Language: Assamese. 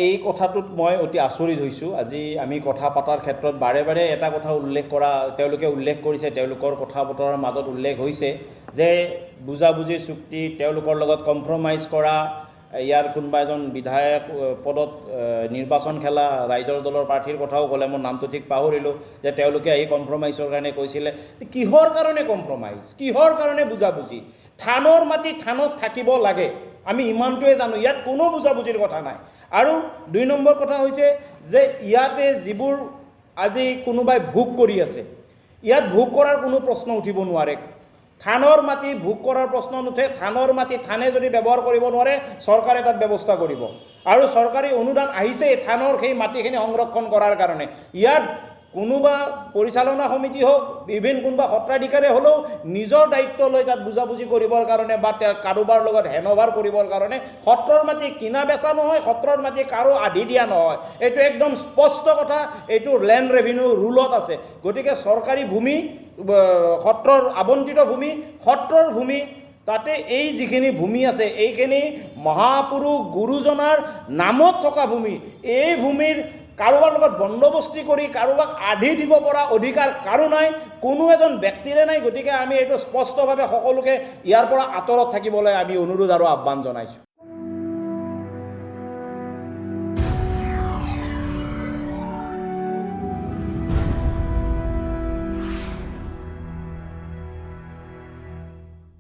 এই কথাটোত মই অতি আচৰিত হৈছোঁ। আজি আমি কথা পতাৰ ক্ষেত্ৰত বাৰে বাৰে এটা কথা তেওঁলোকে উল্লেখ কৰিছে, তেওঁলোকৰ কথা বতৰাৰ মাজত উল্লেখ হৈছে যে বুজাবুজি চুক্তি, তেওঁলোকৰ লগত কম্প্ৰমাইজ কৰা, ইয়াৰ কোনোবা এজন বিধায়ক পদত নিৰ্বাচন খেলা ৰাইজৰ দলৰ প্ৰাৰ্থীৰ কথাও ক'লে, মোৰ নামটো ঠিক পাহৰিলোঁ, যে তেওঁলোকে আহি কম্প্ৰমাইজৰ কাৰণে কৈছিলে। কিহৰ কাৰণে কম্প্ৰমাইজ, কিহৰ কাৰণে বুজাবুজি? থানৰ মাটি থানত থাকিব লাগে, আমি ইমানটোৱে জানো, ইয়াত কোনো বুজাবুজিৰ কথা নাই। আৰু ২ নম্বৰ কথা হৈছে যে ইয়াতে যিবোৰ আজি কোনোবাই ভোগ কৰি আছে, ইয়াত ভোগ কৰাৰ কোনো প্ৰশ্ন উঠিব নোৱাৰে। থানৰ মাটি ভোগ কৰাৰ প্ৰশ্ন নুঠে। থানৰ মাটি থানে যদি ব্যৱহাৰ কৰিব নোৱাৰে, চৰকাৰে তাত ব্যৱস্থা কৰিব। আৰু চৰকাৰী অনুদান আহিছে থানৰ সেই মাটিখিনি সংৰক্ষণ কৰাৰ কাৰণে। ইয়াত কোনোবা পৰিচালনা সমিতি হওক, কোনোবা সত্ৰাধিকাৰে হ'লেও নিজৰ দায়িত্ব লৈ তাত বুজাবুজি কৰিবৰ কাৰণে বা কাৰোবাৰ লগত হেনভাৰ কৰিবৰ কাৰণে সত্ৰৰ মাটি কিনা বেচা নহয়, সত্ৰৰ মাটি কাৰো আধি দিয়া নহয়। এইটো একদম স্পষ্ট কথা, এইটো লেণ্ড ৰেভিনিউ ৰুলত আছে। গতিকে চৰকাৰী ভূমি, সত্ৰৰ আবণ্টিত ভূমি, সত্ৰৰ ভূমি, তাতে এই যিখিনি ভূমি আছে এইখিনি মহাপুৰুষ গুৰুজনাৰ নামত থকা ভূমি। এই ভূমিৰ কাৰোবাৰ লগত বন্দবস্তি কৰি কাৰোবাক আধি দিব পৰা অধিকাৰ কাৰো নাই, কোনো এজন ব্যক্তিৰে নাই। গতিকে আমি এইটো স্পষ্টভাৱে সকলোকে ইয়াৰ পৰা আঁতৰত থাকিবলৈ আমি অনুৰোধ আৰু আহ্বান জনাইছোঁ।